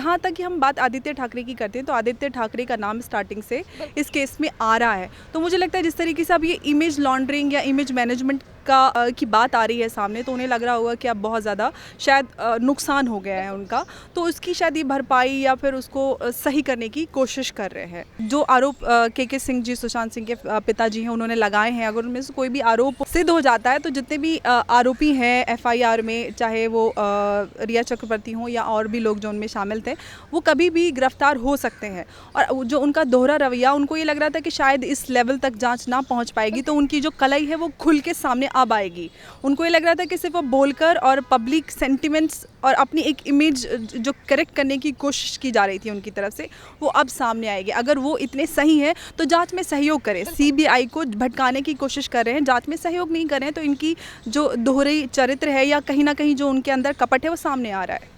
जहाँ तक कि हम बात आदित्य ठाकरे की करते हैं तो आदित्य ठाकरे का नाम स्टार्टिंग से इस केस में आ रहा है। तो मुझे लगता है जिस तरीके से अब ये इमेज लॉन्ड्रिंग या इमेज मैनेजमेंट की बात आ रही है सामने, तो उन्हें लग रहा होगा कि अब बहुत ज़्यादा शायद नुकसान हो गया है उनका, तो उसकी शायद ये भरपाई या फिर उसको सही करने की कोशिश कर रहे हैं। जो आरोप के सिंह जी, सुशांत सिंह के पिताजी हैं, उन्होंने लगाए हैं, अगर उनमें से कोई भी आरोप सिद्ध हो जाता है तो जितने भी आरोपी हैं एफआईआर में, चाहे वो रिया चक्रवर्ती हों या और भी लोग जो उनमें शामिल थे, वो कभी भी गिरफ्तार हो सकते हैं। और जो उनका दोहरा रवैया, उनको ये लग रहा था कि शायद इस लेवल तक जांच ना पहुंच पाएगी, तो उनकी जो कलई है वो खुल के सामने अब आएगी। उनको ये लग रहा था कि सिर्फ वो बोलकर और पब्लिक सेंटिमेंट्स और अपनी एक इमेज जो करेक्ट करने की कोशिश की जा रही थी उनकी तरफ से, वो अब सामने आएगी। अगर वो इतने सही हैं तो जांच में सहयोग करें। सीबीआई को भटकाने की कोशिश कर रहे हैं, जांच में सहयोग नहीं कर रहे हैं, तो इनकी जो दोहरी चरित्र है या कहीं ना कहीं जो उनके अंदर कपट है वो सामने आ रहा है।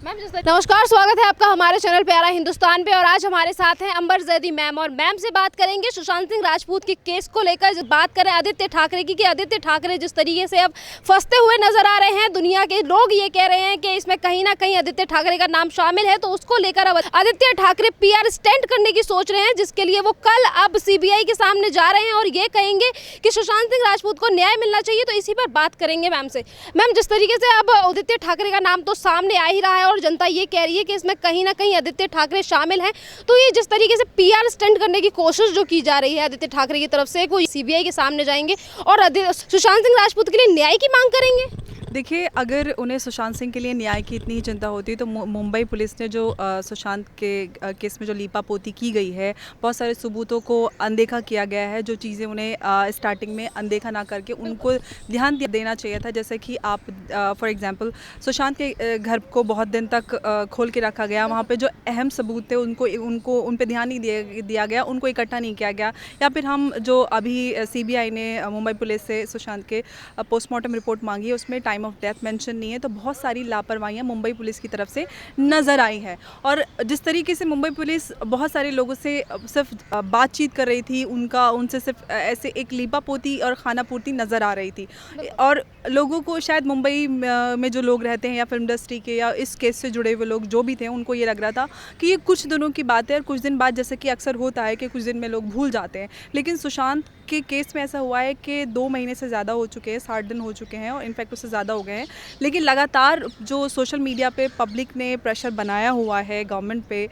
नमस्कार, स्वागत है आपका हमारे चैनल प्यारा हिंदुस्तान पे। और आज हमारे साथ हैं अंबर जैदी मैम, और मैम से बात करेंगे सुशांत सिंह राजपूत के केस को लेकर। बात करें आदित्य ठाकरे की, कि आदित्य ठाकरे जिस तरीके से अब फंसते हुए नजर आ रहे हैं, दुनिया के लोग ये कह रहे हैं कि इसमें कहीं ना कहीं आदित्य ठाकरे का नाम शामिल है, तो उसको लेकर अब आदित्य ठाकरे पीआर स्टंट करने की सोच रहे हैं, जिसके लिए वो कल अब सीबीआई के सामने जा रहे हैं और ये कहेंगे कि सुशांत सिंह राजपूत को न्याय मिलना चाहिए। तो इसी पर बात करेंगे मैम से। मैम, जिस तरीके से अब आदित्य ठाकरे का नाम तो सामने आ ही रहा है और जनता ये कह रही है कि इसमें कहीं ना कहीं आदित्य ठाकरे शामिल हैं, तो ये जिस तरीके से पीआर स्टंट करने की कोशिश जो की जा रही है आदित्य ठाकरे की तरफ से, वो सीबीआई के सामने जाएंगे और सुशांत सिंह राजपूत के लिए न्याय की मांग करेंगे। देखिए, अगर उन्हें सुशांत सिंह के लिए न्याय की इतनी ही चिंता होती तो मुंबई पुलिस ने जो सुशांत के केस में जो लीपापोती की गई है, बहुत सारे सबूतों को अनदेखा किया गया है, जो चीज़ें उन्हें स्टार्टिंग में अनदेखा ना करके उनको ध्यान देना चाहिए था। जैसे कि आप फॉर एग्जांपल सुशांत के घर को बहुत दिन तक खोल के रखा गया, वहाँ पे जो अहम सबूत थे उनको उन पर ध्यान नहीं दिया गया, उनको इकट्ठा नहीं किया गया। या फिर हम जो अभी सीबीआई ने मुंबई पुलिस से सुशांत के पोस्टमार्टम रिपोर्ट मांगी है, उसमें टाइम ऑफ डेथ मेंशन नहीं है। तो बहुत सारी लापरवाहियां मुंबई पुलिस की तरफ से नज़र आई हैं। और जिस तरीके से मुंबई पुलिस बहुत सारे लोगों से सिर्फ बातचीत कर रही थी, उनसे सिर्फ ऐसे एक लीपापोती और खाना पूर्ति नज़र आ रही थी, और लोगों को शायद मुंबई में जो लोग रहते हैं या फिल्म इंडस्ट्री के या इस केस से जुड़े हुए लोग जो भी थे, उनको ये लग रहा था कि ये कुछ दिनों की बात है और कुछ दिन बाद, जैसे कि अक्सर होता है कि कुछ दिन में लोग भूल जाते हैं। लेकिन सुशांत के केस में ऐसा हुआ है कि 2 महीने से ज़्यादा हो चुके हैं, 60 दिन हो चुके हैं और इनफैक्ट उससे ज़्यादा हो गए हैं। लेकिन लगातार जो सोशल मीडिया पे पब्लिक ने प्रेशर बनाया हुआ है गवर्नमेंट पे,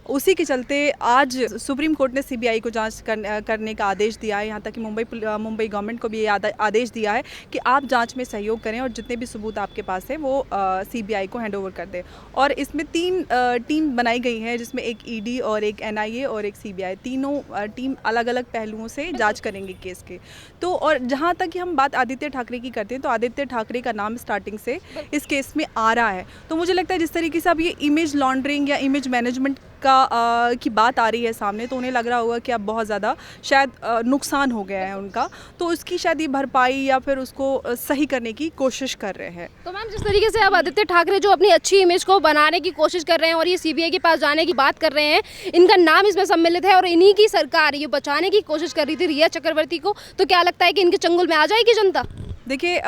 उसी के चलते आज सुप्रीम कोर्ट ने सीबीआई को जांच करने का आदेश दिया है। यहाँ तक कि मुंबई गवर्नमेंट को भी ये आदेश दिया है कि आप जांच में सहयोग करें और जितने भी सबूत आपके पास है वो सीबीआई को हैंडओवर कर दें। और इसमें 3 टीम बनाई गई है, जिसमें एक ईडी और एक एनआईए और एक सीबीआई, तीनों टीम अलग अलग पहलुओं से जाँच करेंगे केस के। तो और जहाँ तक कि हम बात आदित्य ठाकरे की करते हैं तो आदित्य ठाकरे का नाम स्टार्टिंग से इस केस में आ रहा है। तो मुझे लगता है जिस तरीके से अब ये इमेज लॉन्ड्रिंग या इमेज मैनेजमेंट की बात आ रही है सामने, तो उन्हें लग रहा होगा कि अब बहुत ज़्यादा शायद नुकसान हो गया है उनका, तो उसकी शायद ये भरपाई या फिर उसको सही करने की कोशिश कर रहे हैं। तो मैम, जिस तरीके से अब आदित्य ठाकरे जो अपनी अच्छी इमेज को बनाने की कोशिश कर रहे हैं और ये सीबीआई के पास जाने की बात कर रहे हैं, इनका नाम इसमें सम्मिलित है और इन्हीं की सरकार ये बचाने की कोशिश कर रही थी रिया चक्रवर्ती को, तो क्या लगता है कि इनके चंगुल में आ जाएगी जनता? देखिए,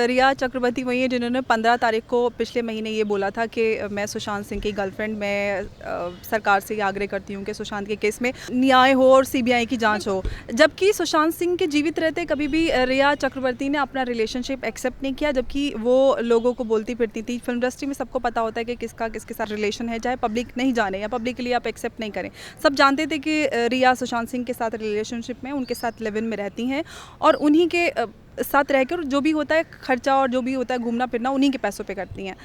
रिया चक्रवर्ती वही है जिन्होंने 15 तारीख को पिछले महीने ये बोला था कि मैं सुशांत सिंह की गर्लफ्रेंड, मैं सरकार से ये आग्रह करती हूँ कि सुशांत के केस में न्याय हो और सीबीआई की जांच हो। जबकि सुशांत सिंह के जीवित रहते कभी भी रिया चक्रवर्ती ने अपना रिलेशनशिप एक्सेप्ट नहीं किया, जबकि वो लोगों को बोलती फिरती थी। फिल्म इंडस्ट्री में सबको पता होता है कि किसका किसके साथ रिलेशन है, चाहे पब्लिक नहीं जाने या पब्लिक के लिए आप एक्सेप्ट नहीं करें। सब जानते थे कि रिया सुशांत सिंह के साथ रिलेशनशिप में, उनके साथ लिव इन में रहती हैं और उन्हीं के साथ रहकर जो भी होता है खर्चा और जो भी होता है घूमना फिरना उन्हीं के पैसों पे करती हैं।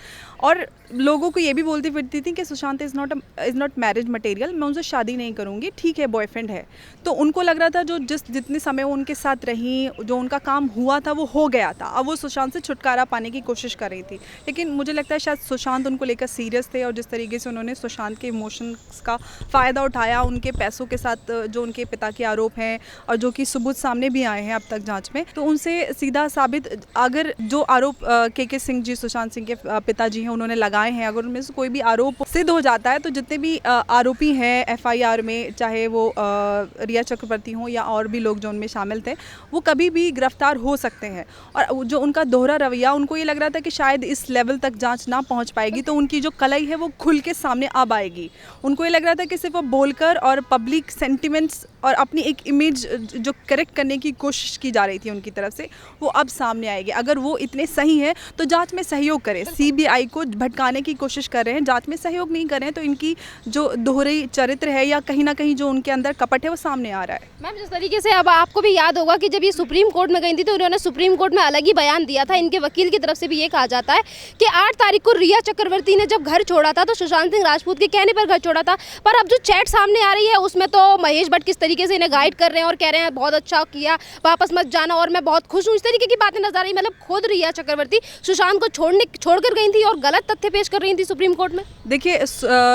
और लोगों को ये भी बोलती फिरती थी कि Sushant is not marriage material, मैं उनसे शादी नहीं करूँगी, ठीक है बॉयफ्रेंड है। तो उनको लग रहा था जो जितने समय वो उनके साथ रही, जो उनका काम हुआ था वो हो गया था, अब वो सुशांत से छुटकारा पाने की कोशिश कर रही थी। लेकिन मुझे लगता है शायद सुशांत उनको लेकर सीरियस थे और जिस तरीके से उन्होंने सुशांत के इमोशंस का फ़ायदा उठाया, उनके पैसों के साथ जो उनके पिता के आरोप हैं और जो कि सबूत सामने भी आए हैं अब तक जाँच में, तो उनसे देखिए सीधा साबित, अगर जो आरोप के सिंह जी, सुशांत सिंह के पिताजी हैं, उन्होंने लगाए हैं, अगर उनमें से कोई भी आरोप सिद्ध हो जाता है तो जितने भी आरोपी हैं एफआईआर में, चाहे वो रिया चक्रवर्ती हों या और भी लोग जो उनमें शामिल थे, वो कभी भी गिरफ्तार हो सकते हैं। और जो उनका दोहरा रवैया, उनको ये लग रहा था कि शायद इस लेवल तक जांच ना पहुंच पाएगी, तो उनकी जो कलई है वो खुल के सामने अब आएगी। उनको ये लग रहा था कि सिर्फ वो बोलकर और पब्लिक सेंटिमेंट्स और अपनी एक इमेज जो करेक्ट करने की कोशिश की जा रही थी उनकी तरफ से, वो अब सामने आएगी। अगर वो इतने सही हैं तो जांच में सहयोग करें। सीबीआई को भटकाने की कोशिश कर रहे हैं, जांच में सहयोग नहीं कर रहे हैं, तो इनकी जो दोहरी चरित्र है या कहीं ना कहीं जो उनके अंदर कपट है वो सामने आ रहा है। मैम, जिस तरीके से अब आपको भी याद होगा कि जब ये सुप्रीम कोर्ट में गई थी तो उन्होंने सुप्रीम कोर्ट में अलग ही बयान दिया था। इनके वकील की तरफ से भी ये कहा जाता है कि 8 तारीख को रिया चक्रवर्ती ने जब घर छोड़ा था तो सुशांत सिंह राजपूत के कहने पर घर छोड़ा था। पर अब जो चैट सामने आ रही है उसमें तो महेश भट्ट किस तरीके से इन्हें गाइड कर रहे हैं और कह रहे हैं बहुत अच्छा किया, वापस मत जाना और मैं बहुत खुश हूँ, इस तरीके की बातें नजर आ रही। मतलब खुद रिया चक्रवर्ती सुशांत को छोड़कर गई थी और गलत तथ्य पेश कर रही थी सुप्रीम कोर्ट में। देखिए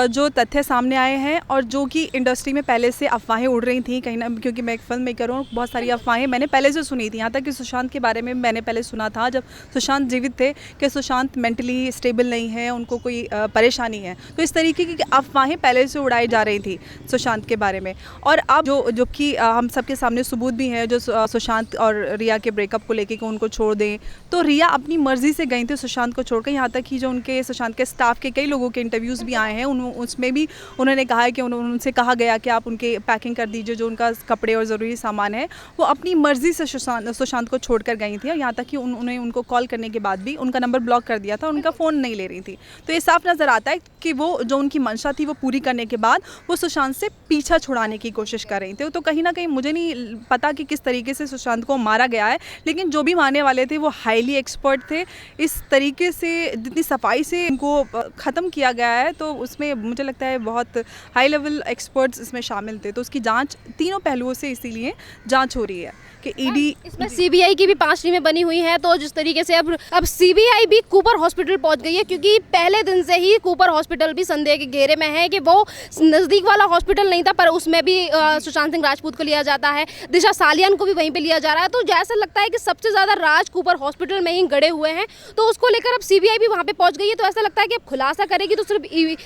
जो तथ्य सामने आए हैं और जो कि इंडस्ट्री में पहले से अफवाहें उड़ रही थी कहीं ना, क्योंकि मैं एक फिल्म मेकर हूँ, बहुत सारी अफवाहें मैंने पहले से सुनी थी। यहाँ तक कि सुशांत के बारे में मैंने पहले सुना था जब सुशांत जीवित थे कि सुशांत मेंटली स्टेबल नहीं है, उनको कोई परेशानी है। तो इस तरीके की अफवाहें पहले से उड़ाई जा रही थी सुशांत के बारे में। और अब जो कि हम सबके सामने सबूत भी है, जो सुशांत और रिया के ब्रेकअप को लेके कि उनको छोड़ दें, तो रिया अपनी मर्जी से गई थी सुशांत को छोड़कर। यहाँ तक कि जो उनके सुशांत के स्टाफ के कई लोगों के इंटरव्यूज़ भी आए हैं, उसमें भी उन्होंने कहा है कि उनसे कहा गया कि आप उनके पैकिंग कर दीजिए, जो उनका कपड़े और ज़रूरी सामान है वो अपनी मर्जी से सुशांत को छोड़कर गई थी। और यहाँ तक कि उन्हें उनको कॉल करने के बाद भी उनका नंबर ब्लॉक कर दिया था, उनका फ़ोन नहीं ले रही थी। तो ये साफ नज़र आता है कि वो जो उनकी मंशा थी वो पूरी करने के बाद वो सुशांत से पीछा छुड़ाने की कोशिश कर रही थी। तो कहीं ना कहीं मुझे नहीं पता कि किस तरीके से सुशांत को मारा गया है, लेकिन जो भी मारने वाले थे वो हाईली एक्सपर्ट थे। इस तरीके से जितनी सफाई से इनको ख़त्म किया गया है तो उसमें मुझे लगता है बहुत हाई लेवल एक्सपर्ट्स इसमें शामिल थे। तो उसकी जांच तीनों पहलुओं से इसीलिए जांच हो रही है कि ईडी, इसमें सीबीआई की भी 5 टीमें बनी हुई हैं। तो जिस तरीके से अब सीबीआई भी कूपर हॉस्पिटल पहुंच गई है, क्योंकि पहले दिन से ही कूपर हॉस्पिटल भी संदेह के घेरे में है कि वो नज़दीक वाला हॉस्पिटल नहीं था, पर उसमें भी सुशांत सिंह राजपूत को लिया जाता है, दिशा सालियान को भी वहीं पे लिया जा रहा है। तो जैसा लगता है कि सबसे ज़्यादा राज कूपर हॉस्पिटल में ही गड़े हुए हैं, तो उसको लेकर अब सीबीआई भी वहाँ पे पहुँच गई है। तो ऐसा लगता है कि अब खुलासा करेगी तो सिर्फ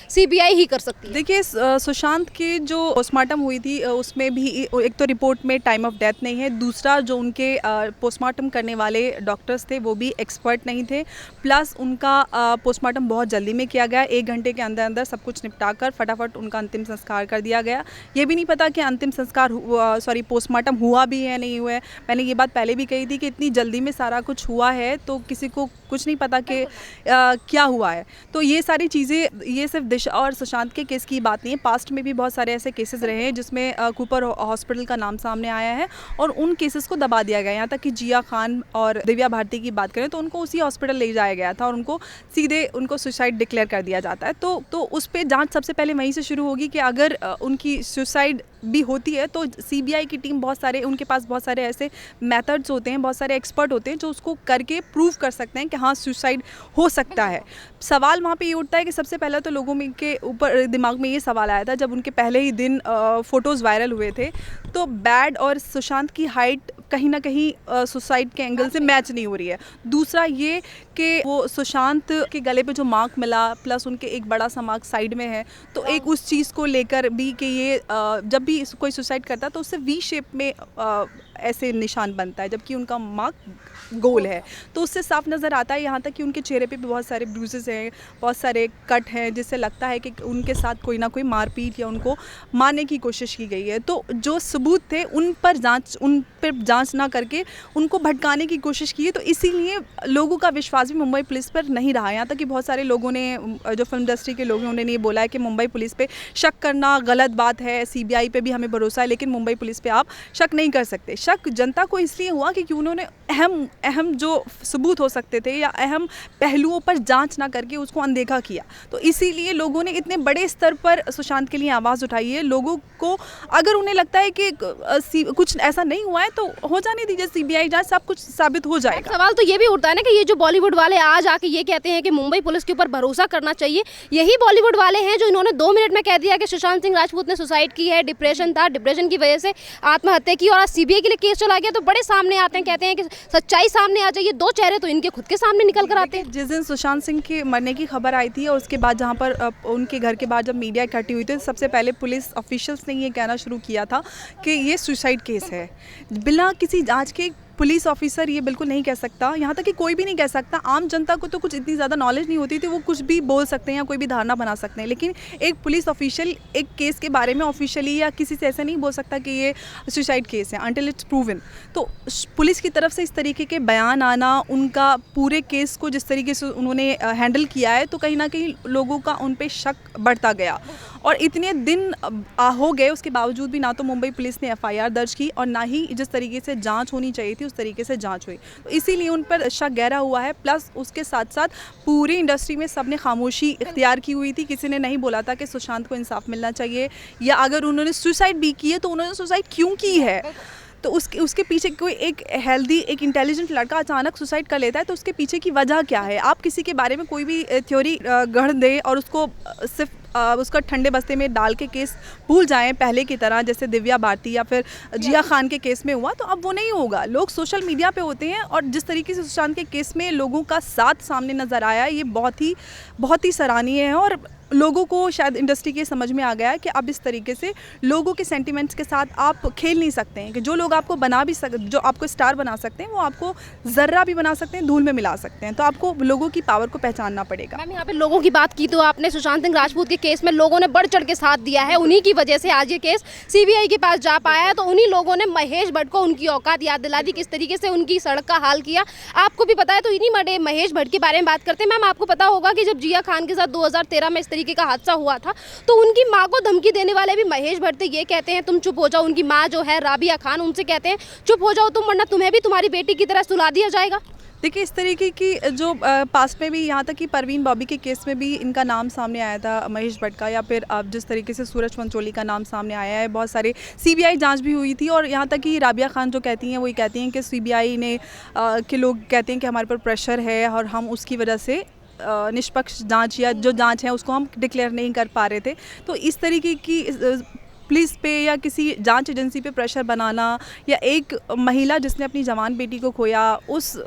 सीबीआई ही कर सकती है। देखिए सुशांत की जो पोस्टमार्टम हुई थी उसमें भी एक तो रिपोर्ट में टाइम ऑफ डेथ नहीं है, दूसरा जो उनके पोस्टमार्टम करने वाले डॉक्टर्स थे वो भी एक्सपर्ट नहीं थे, प्लस उनका पोस्टमार्टम बहुत जल्दी में किया गया, 1 घंटे के अंदर अंदर सब कुछ निपटाकर फटाफट उनका अंतिम संस्कार कर दिया गया। ये भी नहीं पता कि अंतिम संस्कार पोस्टमार्टम हुआ भी है नहीं हुआ है। मैंने ये बात पहले भी कही थी कि इतनी जल्दी में सारा कुछ हुआ है तो किसी को कुछ नहीं पता कि क्या हुआ है। तो ये सारी चीज़ें, ये सिर्फ दिशा और सुशांत के केस की बात नहीं है, पास्ट में भी बहुत सारे ऐसे केसेस रहे हैं जिसमें कूपर हॉस्पिटल का नाम सामने आया है और उन केसेस को दबा दिया गया। यहाँ तक कि जिया खान और दिव्या भारती की बात करें तो उनको उसी हॉस्पिटल ले जाया गया था और उनको सीधे सुसाइड डिक्लेयर कर दिया जाता है। तो उस पर जांच सबसे पहले वहीं से शुरू होगी कि अगर उनकी सुसाइड भी होती है तो सीबीआई की टीम उनके पास बहुत सारे ऐसे मेथड्स होते हैं, बहुत सारे एक्सपर्ट होते हैं जो उसको करके प्रूव कर सकते हैं कि हाँ सुसाइड हो सकता है। सवाल वहाँ पे ये उठता है कि सबसे पहले तो लोगों में के ऊपर दिमाग में ये सवाल आया था जब उनके पहले ही दिन फ़ोटोज़ वायरल हुए थे, तो बैड और सुशांत की हाइट कहीं ना कहीं सुसाइड के एंगल से मैच नहीं हो रही है। दूसरा ये कि वो सुशांत के गले पे जो मार्क मिला प्लस उनके एक बड़ा सा मार्क साइड में है, तो एक उस चीज़ को लेकर भी कि ये जब भी कोई सुसाइड करता तो उससे वी शेप में ऐसे निशान बनता है, जबकि उनका मार्क गोल है। तो उससे साफ नज़र आता है, यहाँ तक कि उनके चेहरे पे भी बहुत सारे ब्रूजेस हैं, बहुत सारे कट हैं, जिससे लगता है कि उनके साथ कोई ना कोई मारपीट या उनको मारने की कोशिश की गई है। तो जो सबूत थे उन पर जांच ना करके उनको भटकाने की कोशिश की है, तो इसीलिए लोगों का विश्वास भी मुंबई पुलिस पर नहीं रहा। यहाँ तक कि बहुत सारे लोगों ने, जो फिल्म इंडस्ट्री के लोग हैं, उन्होंने ये बोला है कि मुंबई पुलिस पे शक करना गलत बात है, सीबीआई पे भी हमें भरोसा है लेकिन मुंबई पुलिस पे आप शक नहीं कर सकते। शक जनता को इसलिए हुआ क्योंकि उन्होंने अहम जो सबूत हो सकते थे या अहम पहलुओं पर जांच ना करके उसको अनदेखा किया। तो इसीलिए लोगों ने इतने बड़े स्तर पर सुशांत के लिए आवाज़ उठाई है। लोगों को अगर उन्हें लगता है कि कुछ ऐसा नहीं हुआ है तो हो जाने दीजिए, सीबीआई जांच, सब कुछ साबित हो जाएगा। सवाल तो ये भी उठता है ना कि ये जो बॉलीवुड वाले आज आके ये कहते हैं कि मुंबई पुलिस के ऊपर भरोसा करना चाहिए, यही बॉलीवुड वाले हैं जो इन्होंने 2 मिनट में कह दिया कि सुशांत सिंह राजपूत ने सुसाइड की है, डिप्रेशन था, डिप्रेशन की वजह से आत्महत्या की और आज सीबीआई के लिए केस चला गया। तो बड़े सामने आते हैं, कहते हैं कि सच्चाई सामने आ जाए। ये दो चेहरे तो इनके खुद के सामने निकल कर आते हैं। जिस दिन सुशांत सिंह के मरने की खबर आई थी और उसके बाद जहाँ पर उनके घर के बाद जब मीडिया इकट्ठी हुई थी, सबसे पहले पुलिस ऑफिशियल्स ने ये कहना शुरू किया था कि ये सुसाइड केस है। बिना किसी जांच के पुलिस ऑफिसर ये बिल्कुल नहीं कह सकता, यहाँ तक कि कोई भी नहीं कह सकता। आम जनता को तो कुछ इतनी ज़्यादा नॉलेज नहीं होती थी, वो कुछ भी बोल सकते हैं या कोई भी धारणा बना सकते हैं, लेकिन एक पुलिस ऑफिशियल एक केस के बारे में ऑफिशियली या किसी से ऐसा नहीं बोल सकता कि ये सुसाइड केस है अनटिल इट्स प्रूवन। तो पुलिस की तरफ से इस तरीके के बयान आना, उनका पूरे केस को जिस तरीके से उन्होंने हैंडल किया है, तो कहीं ना कहीं लोगों का उन पर शक बढ़ता गया। और इतने दिन हो गए, उसके बावजूद भी ना तो मुंबई पुलिस ने एफआईआर दर्ज की और ना ही जिस तरीके से जांच होनी चाहिए थी उस तरीके से जांच हुई। तो इसीलिए उन पर शक गहरा हुआ है। प्लस उसके साथ साथ पूरी इंडस्ट्री में सबने खामोशी इख्तियार की हुई थी। किसी ने नहीं बोला था कि सुशांत को इंसाफ मिलना चाहिए, या अगर उन्होंने सुसाइड भी की है तो उन्होंने सुसाइड क्यों की है। तो उसके पीछे कोई एक हेल्दी, एक इंटेलिजेंट लड़का अचानक सुसाइड कर लेता है तो उसके पीछे की वजह क्या है। आप किसी के बारे में कोई भी थ्योरी गढ़ दें और उसको सिर्फ उसका ठंडे बस्ते में डाल के केस भूल जाएं पहले की तरह, जैसे दिव्या भारती या फिर जिया खान के केस में हुआ, तो अब वो नहीं होगा। लोग सोशल मीडिया पे होते हैं और जिस तरीके से सुशांत के केस में लोगों का साथ सामने नज़र आया, ये बहुत ही सराहनीय है। और लोगों को शायद इंडस्ट्री के समझ में आ गया है कि अब इस तरीके से लोगों के सेंटिमेंट्स के साथ आप खेल नहीं सकते हैं, कि जो लोग आपको जो आपको स्टार बना सकते हैं वो आपको ज़र्रा भी बना सकते हैं, धूल में मिला सकते हैं। तो आपको लोगों की पावर को पहचानना पड़ेगा। मैम, यहाँ पे लोगों की बात की तो आपने सुशांत सिंह राजपूत के केस में लोगों ने बढ़ चढ़ के साथ दिया है। उन्हीं की वजह से आज ये केस सीबीआई के पास जा पाया है। तो उन्हीं लोगों ने महेश भट्ट को उनकी औकात याद दिला दी, किस तरीके से उनकी सड़क का हाल किया आपको भी पता है। तो इन्हीं महेश भट्ट के बारे में बात करते हैं। मैम, आपको पता होगा कि जब जिया खान के साथ 2013 में इस तरीके का हादसा हुआ था तो उनकी मां को धमकी देने वाले भी महेश भट्ट थे। ये कहते हैं तुम चुप हो जाओ। उनकी मां जो है राबिया खान, उनसे कहते हैं चुप हो जाओ तुम, वरना तुम्हें भी तुम्हारी बेटी की तरह सुला दिया जाएगा। देखिए, इस तरीके की जो पास्ट में भी, यहाँ तक कि परवीन बॉबी के केस में भी इनका नाम सामने आया था, महेश भट्ट का, या फिर अब जिस तरीके से सूरज पंचोली का नाम सामने आया है। बहुत सारे सीबीआई जांच भी हुई थी और यहाँ तक कि राबिया खान जो कहती हैं वो ये कहती हैं कि सीबीआई ने के लोग कहते हैं कि हमारे पर प्रेशर है और हम उसकी वजह से निष्पक्ष जांच या जो जांच है उसको हम डिक्लेयर नहीं कर पा रहे थे। तो इस तरीके की पुलिस पे या किसी जांच एजेंसी पे प्रेशर बनाना, या एक महिला जिसने अपनी जवान बेटी को खोया, उस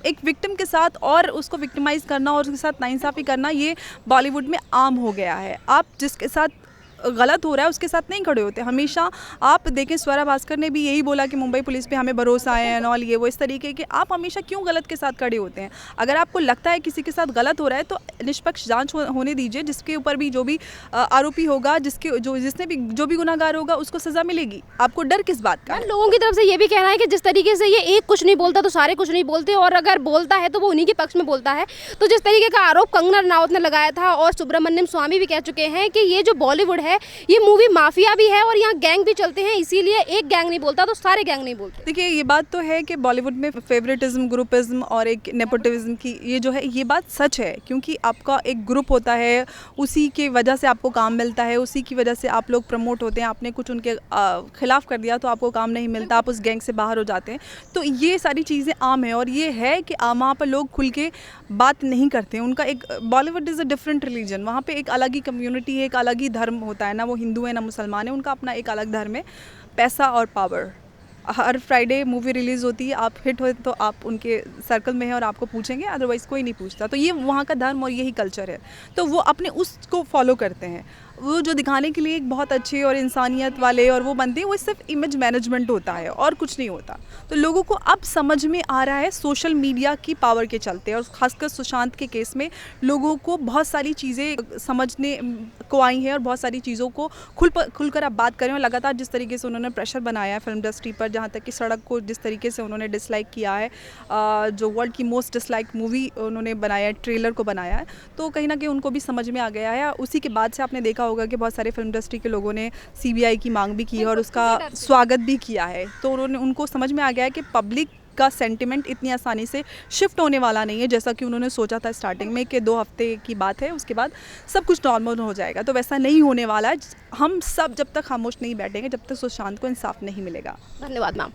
एक विक्टिम के साथ और उसको विक्टिमाइज़ करना और उसके साथ नाइंसाफ़ी करना, ये बॉलीवुड में आम हो गया है। आप जिसके साथ गलत हो रहा है उसके साथ नहीं खड़े होते। हमेशा आप देखें, स्वरा भास्कर ने भी यही बोला कि मुंबई पुलिस पे हमें भरोसा है एंड ऑल, ये वो इस तरीके के। आप हमेशा क्यों गलत के साथ खड़े होते हैं? अगर आपको लगता है किसी के साथ गलत हो रहा है तो निष्पक्ष जांच होने दीजिए। जिसके ऊपर भी जो भी आरोपी होगा, जिसने भी जो भी गुनाहगार होगा उसको सज़ा मिलेगी। आपको डर किस बात का? लोगों की तरफ से ये भी कहना है कि जिस तरीके से ये एक कुछ नहीं बोलता तो सारे कुछ नहीं बोलते, और अगर बोलता है तो वो उन्हीं के पक्ष में बोलता है। तो जिस तरीके का आरोप कंगना रनावत ने लगाया था और सुब्रमण्यम स्वामी भी कह चुके हैं कि ये जो बॉलीवुड है ये मूवी माफिया भी है और यहाँ गैंग भी चलते हैं, इसीलिए एक गैंग नहीं बोलता तो सारे गैंग नहीं बोलते। देखिए, ये बात तो है कि बॉलीवुड में फेवरेटिज्म, ग्रुपिज्म और एक नेपोटिज्म की ये जो है, ये बात सच है। क्योंकि आपका एक ग्रुप होता है, उसी की वजह से आपको काम मिलता है, उसी की वजह से आप लोग प्रमोट होते हैं। आपने कुछ उनके खिलाफ कर दिया तो आपको काम नहीं मिलता, आप उस गैंग से बाहर हो जाते हैं। तो ये सारी चीज़ें आम है और ये है कि वहाँ पर लोग खुल के बात नहीं करते हैं। उनका एक, Bollywood is a different religion, वहाँ पे एक अलग ही कम्युनिटी है, एक अलग ही धर्म होता है ना, वो हिंदू है ना मुसलमान है, उनका अपना एक अलग धर्म है। पैसा और पावर। हर फ्राइडे मूवी रिलीज़ होती है, आप हिट हो तो आप उनके सर्कल में हैं और आपको पूछेंगे, अदरवाइज़ कोई नहीं पूछता। तो ये वहाँ का धर्म और यही कल्चर है, तो वो अपने उसको फॉलो करते हैं। वो जो दिखाने के लिए एक बहुत अच्छे और इंसानियत वाले और वो बनते हैं, वो सिर्फ इमेज मैनेजमेंट होता है और कुछ नहीं होता। तो लोगों को अब समझ में आ रहा है सोशल मीडिया की पावर के चलते, और खासकर सुशांत के केस में लोगों को बहुत सारी चीज़ें समझने को आई हैं और बहुत सारी चीज़ों को खुलकर अब बात करें। और लगातार जिस तरीके से उन्होंने प्रेशर बनाया है फिल्म इंडस्ट्री पर, जहाँ तक कि सड़क को जिस तरीके से उन्होंने डिसलाइक किया है, जो वर्ल्ड की मोस्ट डिसलाइक मूवी उन्होंने बनाया है, ट्रेलर को बनाया है, तो कहीं ना कहीं उनको भी समझ में आ गया है। उसी के बाद से आपने देखा होगा कि बहुत सारे फिल्म इंडस्ट्री के लोगों ने सीबीआई की मांग भी की है और उसका स्वागत भी किया है। तो उनको समझ में आ गया है कि पब्लिक का सेंटिमेंट इतनी आसानी से शिफ्ट होने वाला नहीं है, जैसा कि उन्होंने सोचा था स्टार्टिंग में कि 2 हफ्ते की बात है, उसके बाद सब कुछ नॉर्मल हो जाएगा। तो वैसा नहीं होने वाला है। हम सब जब तक खामोश नहीं बैठेंगे, जब तक सुशांत को इंसाफ नहीं मिलेगा। धन्यवाद मैम।